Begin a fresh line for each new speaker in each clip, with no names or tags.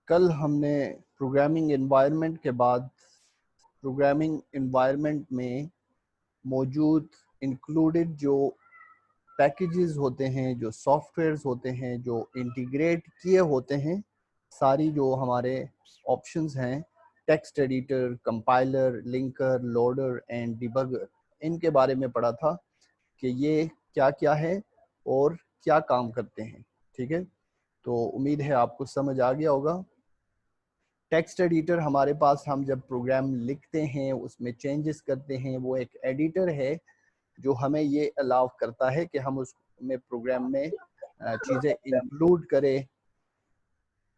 कल हमने programming environment के बाद प्रोग्रामिंग एनवायरनमेंट में मौजूद इंक्लूडेड जो पैकेजेस होते हैं, जो सॉफ्टवेयर्स होते हैं, जो इंटीग्रेट किए होते हैं, सारी जो हमारे ऑप्शंस हैं, text editor, compiler, linker, loader and debugger, इनके बारे में पढ़ा था कि ये क्या क्या है और क्या काम करते हैं। ठीक है, तो उम्मीद है आपको समझ आ गया होगा। टेक्स्ट एडिटर हमारे पास, हम जब प्रोग्राम लिखते हैं उसमें चेंजेस करते हैं, वो एक एडिटर है जो हमें ये अलाउ करता है कि हम उसमें प्रोग्राम में चीज़ें इंक्लूड करें,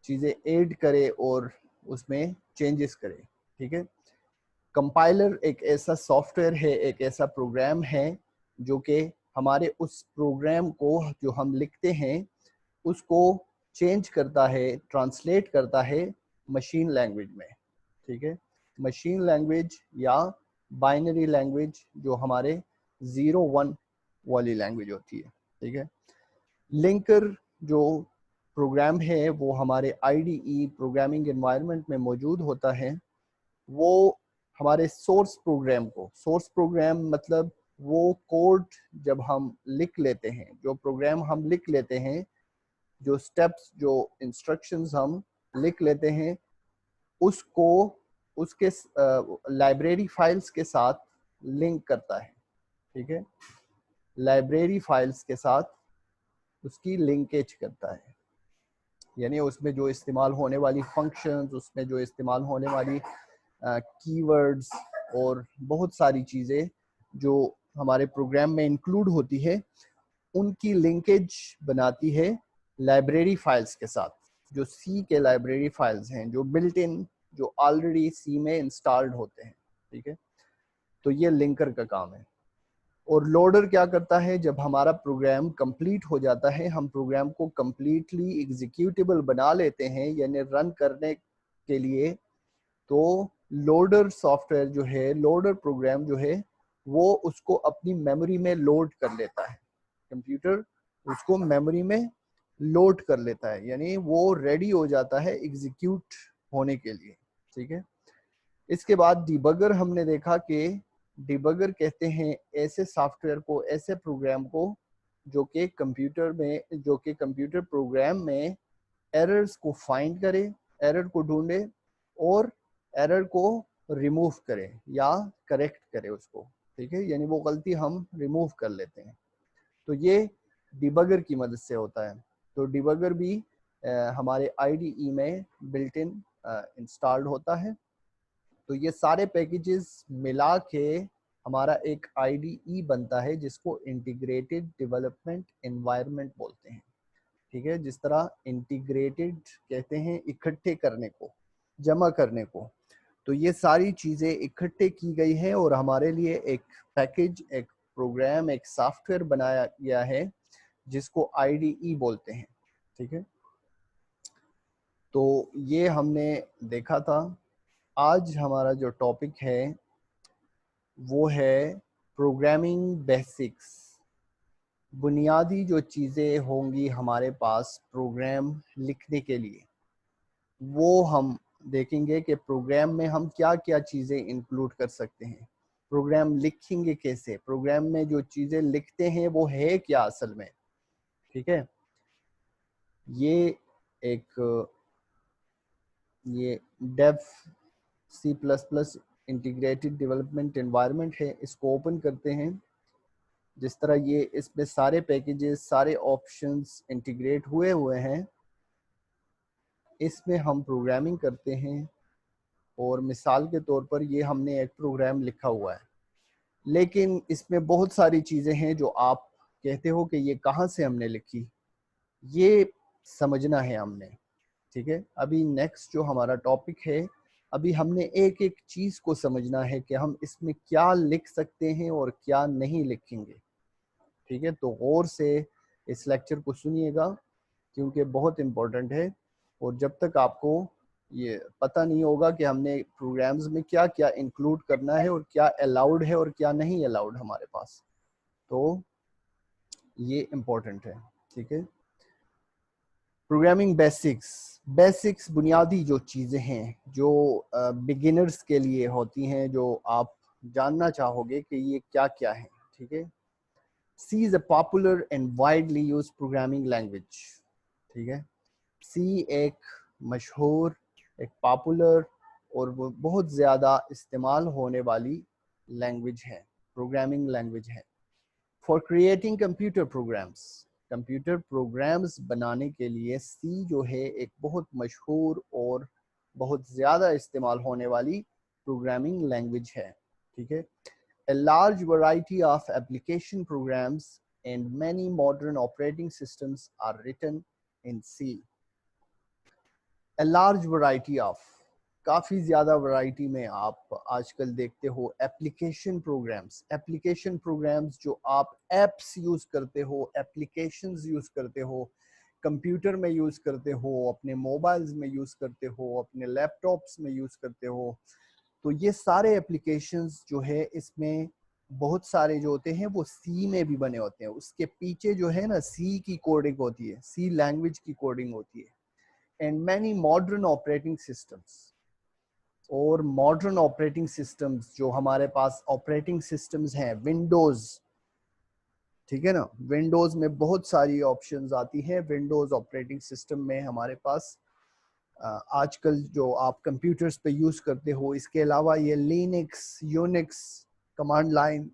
चीज़ें ऐड करें और उसमें चेंजेस करें। ठीक है, कंपाइलर एक ऐसा सॉफ्टवेयर है, एक ऐसा प्रोग्राम है जो कि हमारे उस प्रोग्राम को जो हम लिखते हैं उसको चेंज करता है, ट्रांसलेट करता है मशीन लैंग्वेज में। ठीक है, मशीन लैंग्वेज या बाइनरी लैंग्वेज जो हमारे 0-1 वाली लैंग्वेज होती है। ठीक है, लिंकर जो प्रोग्राम है वो हमारे आईडीई प्रोग्रामिंग एनवायरनमेंट में मौजूद होता है। वो हमारे सोर्स प्रोग्राम को, सोर्स प्रोग्राम मतलब वो कोड जब हम लिख लेते हैं, जो प्रोग्राम हम लिख लेते हैं, जो स्टेप्स, जो इंस्ट्रक्शंस हम लिख लेते हैं, उसको उसके लाइब्रेरी फाइल्स के साथ लिंक करता है। ठीक है, लाइब्रेरी फाइल्स के साथ उसकी लिंकेज करता है, यानी उसमें जो इस्तेमाल होने वाली फंक्शंस, उसमें जो इस्तेमाल होने वाली कीवर्ड्स और बहुत सारी चीज़ें जो हमारे प्रोग्राम में इंक्लूड होती है, उनकी लिंकेज बनाती है लाइब्रेरी फाइल्स के साथ, जो सी के लाइब्रेरी फाइल्स हैं, जो बिल्ट इन, जो ऑलरेडी सी में इंस्टॉल्ड होते हैं। ठीक है, तो ये लिंकर का काम है। और लोडर क्या करता है, जब हमारा प्रोग्राम कंप्लीट हो जाता है, हम प्रोग्राम को कंप्लीटली एग्जीक्यूटेबल बना लेते हैं यानी रन करने के लिए, तो लोडर सॉफ्टवेयर जो है, लोडर प्रोग्राम जो है, वो उसको अपनी मेमोरी में लोड कर लेता है। कंप्यूटर उसको मेमोरी में लोड कर लेता है, यानी वो रेडी हो जाता है एग्जीक्यूट होने के लिए। ठीक है, इसके बाद डिबगर हमने देखा कि डिबगर कहते हैं ऐसे सॉफ्टवेयर को, ऐसे प्रोग्राम को जो कि कंप्यूटर में, जो कि कंप्यूटर प्रोग्राम में एरर्स को फाइंड करे, एरर को ढूंढे और एरर को रिमूव करे या करेक्ट करे उसको। ठीक है, यानी वो गलती हम रिमूव कर लेते हैं, तो ये डिबगर की मदद से होता है। तो डिबगर भी हमारे आईडीई में बिल्ट इन इंस्टॉल्ड होता है। तो ये सारे पैकेजेस मिला के हमारा एक आईडीई बनता है जिसको इंटीग्रेटेड डेवलपमेंट एनवायरनमेंट बोलते हैं। ठीक है, जिस तरह इंटीग्रेटेड कहते हैं इकट्ठे करने को, जमा करने को, तो ये सारी चीज़ें इकट्ठे की गई हैं और हमारे लिए एक पैकेज, एक प्रोग्राम, एक सॉफ्टवेयर बनाया गया है जिसको आईडीई बोलते हैं। ठीक है, तो ये हमने देखा था। आज हमारा जो टॉपिक है वो है प्रोग्रामिंग बेसिक्स। बुनियादी जो चीज़ें होंगी हमारे पास प्रोग्राम लिखने के लिए, वो हम देखेंगे कि प्रोग्राम में हम क्या क्या चीज़ें इंक्लूड कर सकते हैं, प्रोग्राम लिखेंगे कैसे, प्रोग्राम में जो चीज़ें लिखते हैं वो है क्या असल में। ठीक है, ये एक ये Dev C++ integrated development environment है, इसको ओपन करते हैं। जिस तरह ये इसमें सारे पैकेजेस, सारे ऑप्शंस इंटीग्रेट हुए हुए हैं, इसमें हम प्रोग्रामिंग करते हैं। और मिसाल के तौर पर ये हमने एक प्रोग्राम लिखा हुआ है, लेकिन इसमें बहुत सारी चीज़ें हैं जो आप कहते हो कि ये कहाँ से हमने लिखी, ये समझना है हमने। ठीक है, अभी नेक्स्ट जो हमारा टॉपिक है, अभी हमने एक एक चीज़ को समझना है कि हम इसमें क्या लिख सकते हैं और क्या नहीं लिखेंगे। ठीक है, तो गौर से इस लेक्चर को सुनिएगा क्योंकि बहुत इम्पोर्टेंट है। और जब तक आपको ये पता नहीं होगा कि हमने प्रोग्राम्स में क्या क्या इंक्लूड करना है और क्या अलाउड है और क्या नहीं अलाउड हमारे पास, तो ये इम्पोर्टेंट है। ठीक है, प्रोग्रामिंग बेसिक्स बुनियादी जो चीज़ें हैं जो बिगिनर्स के लिए होती हैं, जो आप जानना चाहोगे कि ये क्या क्या है, ठीक है। C is a popular and widely use programming language, ठीक है। सी एक मशहूर, एक पॉपुलर और वो बहुत ज़्यादा इस्तेमाल होने वाली लैंग्वेज है, प्रोग्रामिंग लैंग्वेज है। फॉर क्रिएटिंग कंप्यूटर प्रोग्राम्स बनाने के लिए सी जो है एक बहुत मशहूर और बहुत ज़्यादा इस्तेमाल होने वाली प्रोग्रामिंग लैंग्वेज है, ठीक है। A large variety of application programs and many modern operating systems are written in C. A large variety of, काफ़ी ज़्यादा वैरायटी में आप आजकल देखते हो एप्लीकेशन प्रोग्राम्स जो आप एप्स यूज़ करते हो, एप्लीकेशंस यूज़ करते हो, कंप्यूटर में यूज़ करते हो, अपने मोबाइल्स में यूज़ करते हो, अपने लैपटॉप्स में यूज़ करते हो। तो ये सारे एप्लीकेशंस जो है इसमें बहुत सारे जो होते हैं वो सी में भी बने होते हैं। उसके पीछे जो है ना सी की कोडिंग होती है, सी लैंग्वेज की कोडिंग होती है। And many modern operating systems, और मॉडर्न ऑपरेटिंग सिस्टम्स जो हमारे पास ऑपरेटिंग सिस्टम्स हैं, विंडोज, ठीक है ना, विंडोज में बहुत सारी ऑप्शंस आती हैं। विंडोज ऑपरेटिंग सिस्टम में हमारे पास आजकल जो आप कंप्यूटर्स पे यूज़ करते हो, इसके अलावा ये लिनक्स, यूनिक्स, कमांड लाइन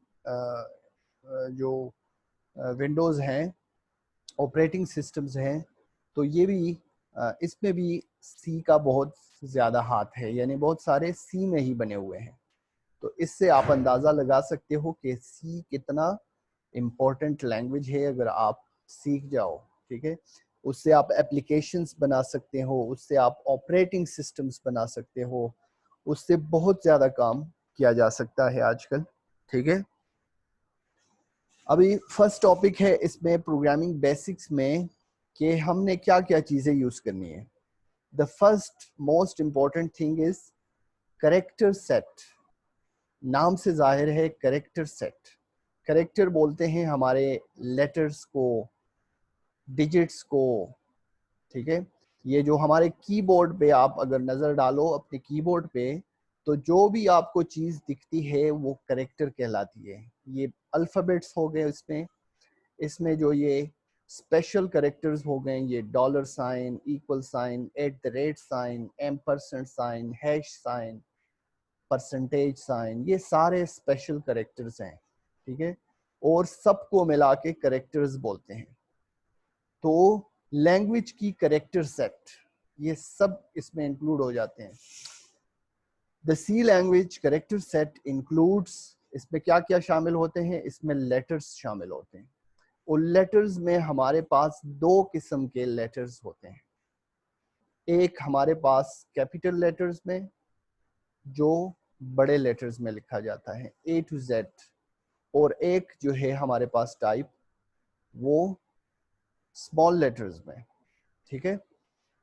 जो विंडोज़ हैं, ऑपरेटिंग सिस्टम्स हैं, तो ये भी इसमें भी सी का बहुत ज़्यादा हाथ है, यानी बहुत सारे सी में ही बने हुए हैं। तो इससे आप अंदाज़ा लगा सकते हो कि सी कितना इम्पोर्टेंट लैंग्वेज है। अगर आप सीख जाओ, ठीक है, उससे आप एप्लीकेशंस बना सकते हो, उससे आप ऑपरेटिंग सिस्टम्स बना सकते हो, उससे बहुत ज़्यादा काम किया जा सकता है आजकल, ठीक है। अभी फर्स्ट टॉपिक है इसमें प्रोग्रामिंग बेसिक्स में कि हमने क्या क्या चीज़ें यूज़ करनी है। The first most important thing is character set. नाम से जाहिर है करेक्टर सेट। करेक्टर बोलते हैं हमारे लेटर्स को, डिजिट्स को, ठीक है। ये जो हमारे कीबोर्ड पे आप अगर नज़र डालो अपने कीबोर्ड पे, तो जो भी आपको चीज़ दिखती है वो करेक्टर कहलाती है। ये अल्फ़ाबेट्स हो गए, इसमें जो ये स्पेशल करेक्टर्स हो गए, ये dollar sign, equal sign, @ sign, ampersand sign, hash sign, percentage sign, ये सारे स्पेशल करेक्टर्स हैं, ठीक है। और सबको मिला के करेक्टर्स बोलते हैं। तो लैंग्वेज की करेक्टर सेट, ये सब इसमें इंक्लूड हो जाते हैं। The C language character set includes, इसमें क्या क्या शामिल होते हैं, इसमें लेटर्स शामिल होते हैं। और लेटर्स में हमारे पास दो किस्म के लेटर्स होते हैं। एक हमारे पास कैपिटल लेटर्स में, जो बड़े लेटर्स में लिखा जाता है A to Z, और एक जो है हमारे पास टाइप वो स्मॉल लेटर्स में, ठीक है,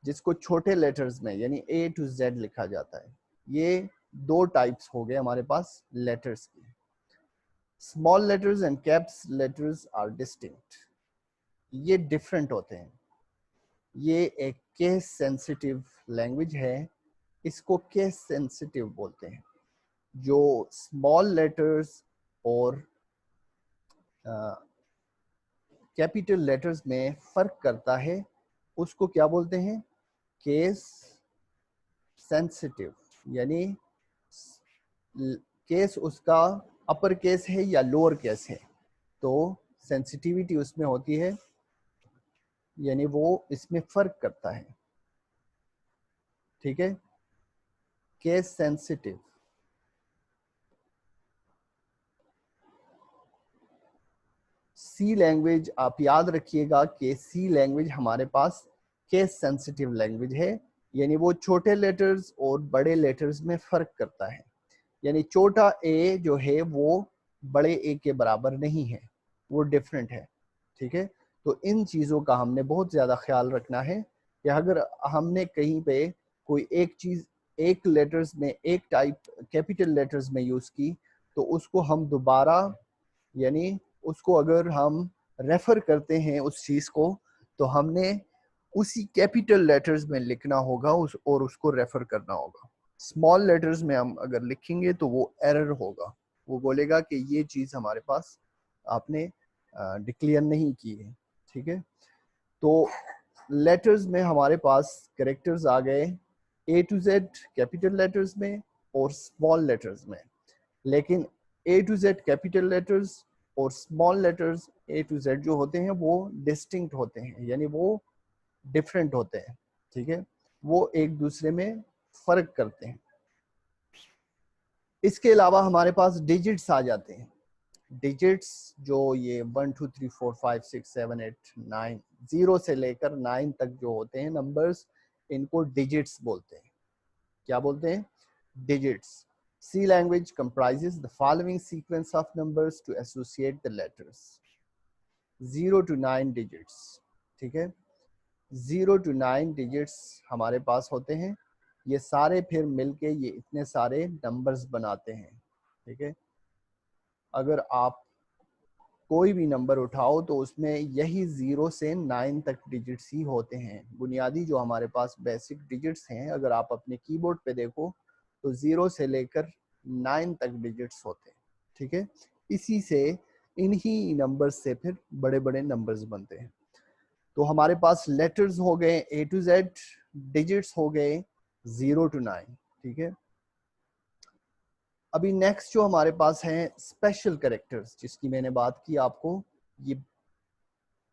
जिसको छोटे लेटर्स में यानी A to Z लिखा जाता है। ये दो टाइप्स हो गए हमारे पास लेटर्स की। Small letters and caps letters are distinct, ये डिफरेंट होते हैं। ये एक केस सेंसिटिव लैंग्वेज है, इसको केस सेंसिटिव बोलते हैं। जो स्मॉल लेटर्स और कैपिटल लेटर्स में फ़र्क करता है उसको क्या बोलते हैं, केस सेंसिटिव, यानी केस उसका अपर केस है या लोअर केस है, तो सेंसिटिविटी उसमें होती है, यानी वो इसमें फ़र्क करता है, ठीक है। Case sensitive. सी लैंग्वेज आप याद रखिएगा कि सी लैंग्वेज हमारे पास केस सेंसिटिव लैंग्वेज है, यानी वो छोटे लेटर्स और बड़े लेटर्स में फ़र्क करता है। यानी छोटा ए जो है वो बड़े ए के बराबर नहीं है, वो डिफरेंट है, ठीक है। तो इन चीज़ों का हमने बहुत ज़्यादा ख्याल रखना है कि अगर हमने कहीं पे कोई एक चीज़ एक लेटर्स में, एक टाइप कैपिटल लेटर्स में यूज़ की, तो उसको हम दोबारा, यानी उसको अगर हम रेफ़र करते हैं उस चीज़ को, तो हमने उसी कैपिटल लेटर्स में लिखना होगा और उसको रेफर करना होगा। स्मॉल लेटर्स में हम अगर लिखेंगे तो वो एरर होगा, वो बोलेगा कि ये चीज़ हमारे पास आपने डिक्लेयर नहीं की है। ठीक है, तो लेटर्स में हमारे पास कैरेक्टर्स आ गए A to Z capital letters में और स्मॉल लेटर्स में। लेकिन A to Z capital letters और small letters A to Z जो होते हैं वो डिस्टिंक्ट होते हैं, यानी वो डिफरेंट होते हैं। ठीक है, वो एक दूसरे में फर्क करते हैं। इसके अलावा हमारे पास डिजिट्स आ जाते हैं। डिजिट्स जो ये 1 2 3 4 5 6 7 8 9 0 से लेकर 9 तक जो होते हैं नंबर्स, इनको डिजिट्स बोलते हैं। क्या बोलते हैं? Digits. C language comprises the following sequence of numbers to associate the letters 0 to 9 digits। ठीक है, 0 to 9 डिजिट्स हमारे पास होते हैं। ये सारे फिर मिलके ये इतने सारे नंबर्स बनाते हैं। ठीक है, अगर आप कोई भी नंबर उठाओ तो उसमें यही 0 से 9 तक डिजिट्स ही होते हैं। बुनियादी जो हमारे पास बेसिक डिजिट्स हैं, अगर आप अपने कीबोर्ड पे देखो तो 0 से लेकर 9 तक डिजिट्स होते हैं। ठीक है, इसी से इन्हीं नंबर्स से फिर बड़े बड़े नंबर्स बनते हैं। तो हमारे पास लेटर्स हो गए A to Z, डिजिट्स हो गए 0 to 9। ठीक है, अभी नेक्स्ट जो हमारे पास है स्पेशल कैरेक्टर्स, जिसकी मैंने बात की आपको। ये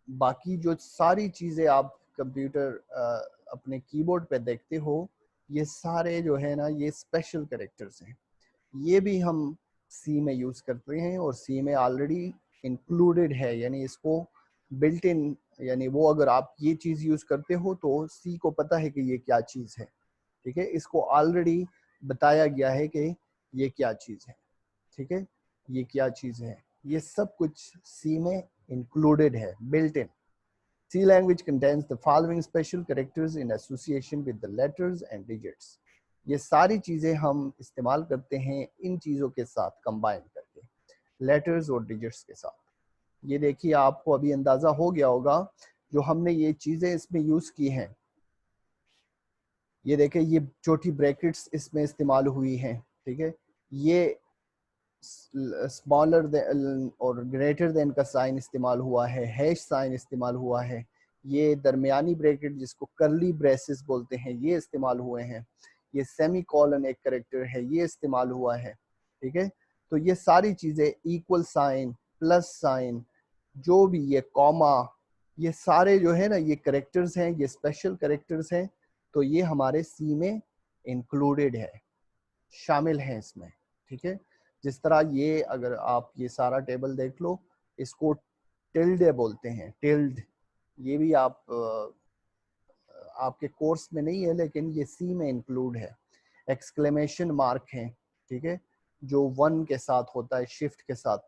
बाकी जो सारी चीजें आप कंप्यूटर अपने कीबोर्ड पे देखते हो, ये सारे जो है ना ये स्पेशल कैरेक्टर्स हैं। ये भी हम सी में यूज करते हैं और सी में ऑलरेडी इंक्लूडेड है, यानी इसको बिल्ट इन, यानी वो अगर आप ये चीज यूज करते हो तो सी को पता है कि ये क्या चीज है। ठीक है, इसको ऑलरेडी बताया गया है कि ये क्या चीज है। ठीक है, ये क्या चीज है, ये सब कुछ सी में इंक्लूडेड है, built in. C language contains the following special characters in association with the letters and digits। ये सारी चीजें हम इस्तेमाल करते हैं इन चीजों के साथ कंबाइन करके, लेटर्स और डिजिट्स के साथ। ये देखिए, आपको अभी अंदाजा हो गया होगा जो हमने ये चीजें इसमें यूज की हैं। ये देखिए, ये छोटी ब्रैकेट्स इसमें इस्तेमाल हुई हैं। ठीक है, ये स्मॉलर देन और ग्रेटर देन का साइन इस्तेमाल हुआ है, हैश साइन इस्तेमाल हुआ है, ये दरमियानी ब्रैकेट जिसको करली ब्रेसेस बोलते हैं ये इस्तेमाल हुए हैं, ये सेमी कॉलन एक करेक्टर है ये इस्तेमाल हुआ है। ठीक है, तो ये सारी चीज़ें, इक्वल साइन, प्लस साइन, जो भी ये कॉमा, ये सारे जो है ना ये करेक्टर्स हैं, ये स्पेशल करेक्टर्स हैं। तो ये हमारे सी में इंक्लूडेड है, शामिल हैं इसमें। ठीक है, जिस तरह ये अगर आप ये सारा टेबल देख लो, इसको टिल्डे बोलते हैं, टिल्ड। ये भी आप आपके कोर्स में नहीं है लेकिन ये सी में इंक्लूड है। एक्सक्लेमेशन मार्क है, ठीक है, जो 1 के साथ होता है, शिफ्ट के साथ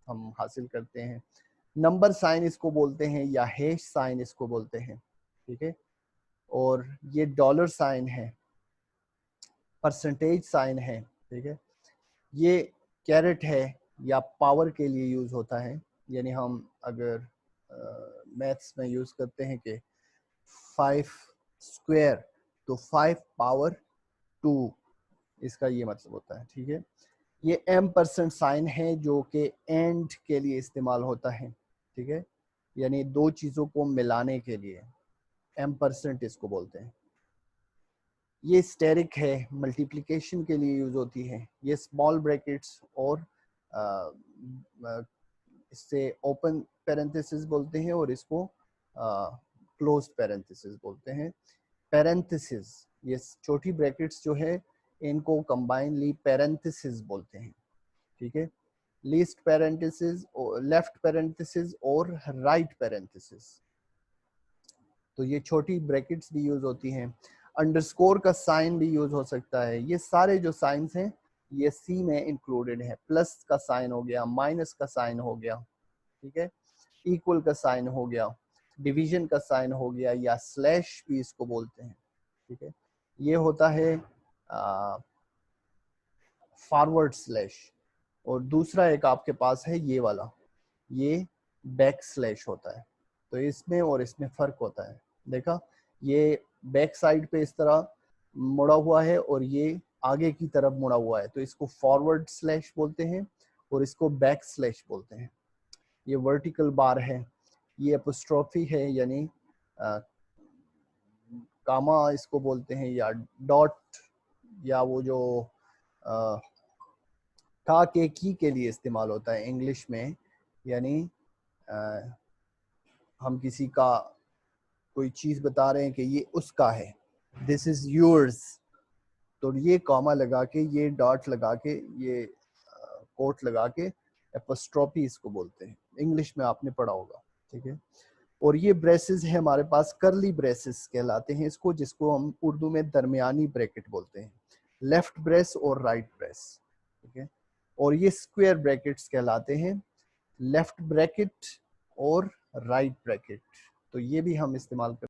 हम हासिल करते हैं। नंबर साइन इसको बोलते हैं या हैश साइन इसको बोलते हैं। ठीक है, और ये डॉलर साइन है, परसेंटेज साइन है। ठीक है, ये कैरेट है या पावर के लिए यूज होता है, यानी हम अगर मैथ्स में यूज करते हैं कि 5 स्क्वायर तो 5 पावर 2, इसका ये मतलब होता है। ठीक है, ये M% साइन है जो कि एंड के लिए इस्तेमाल होता है। ठीक है, यानी दो चीजों को मिलाने के लिए M% इसको बोलते हैं। ये स्टेरिक है, मल्टीप्लिकेशन के लिए यूज होती है। ये स्मॉल ब्रैकेट्स और इससे ओपन पैरेंथेसिस बोलते हैं और इसको क्लोज पैरेंथेसिस बोलते हैं। पैरेंथेसिस, ये छोटी ब्रैकेट्स जो है इनको कंबाइनली पैरेंथेसिस बोलते हैं। ठीक है, लीस्ट पैरेंथेसिस, लेफ्ट पैरेंथेसिस और राइट पैरेंथेसिस। तो ये छोटी ब्रैकेट्स भी यूज होती हैं। अंडरस्कोर का साइन भी यूज हो सकता है। ये सारे जो साइंस हैं ये सी में इंक्लूडेड है। प्लस का साइन हो गया, माइनस का साइन हो गया, ठीक है, इक्वल का साइन हो गया, डिवीजन का साइन हो गया, या स्लैश भी इसको बोलते हैं। ठीक है, ये होता है फॉरवर्ड स्लैश। और दूसरा एक आपके पास है ये वाला, ये बैक स्लैश होता है। तो इसमें और इसमें फर्क होता है। देखा, ये बैक साइड पे इस तरह मुड़ा हुआ है और ये आगे की तरफ मुड़ा हुआ है, तो इसको फॉरवर्ड स्लैश बोलते हैं और इसको बैक स्लैश बोलते हैं। ये वर्टिकल बार है, ये एपोस्ट्रोफी है, यानी कामा इसको बोलते हैं, या डॉट, या वो जो का के की के लिए इस्तेमाल होता है इंग्लिश में, यानी हम किसी का कोई चीज बता रहे हैं कि ये उसका है, दिस इज योर्स, तो ये कॉमा लगा के, ये डॉट लगा के, ये कोट लगा के एपोस्ट्रोफी इसको बोलते हैं। इंग्लिश में आपने पढ़ा होगा, ठीक है। और ये ब्रेसेस है हमारे पास, करली ब्रेसेस कहलाते हैं इसको, जिसको हम उर्दू में दरमियानी ब्रैकेट बोलते हैं, लेफ्ट ब्रेस और राइट ब्रेस, ठीक है। और ये स्क्वायर ब्रैकेट्स कहलाते हैं, लेफ्ट ब्रैकेट और राइट ब्रैकेट, तो ये भी हम इस्तेमाल करते हैं।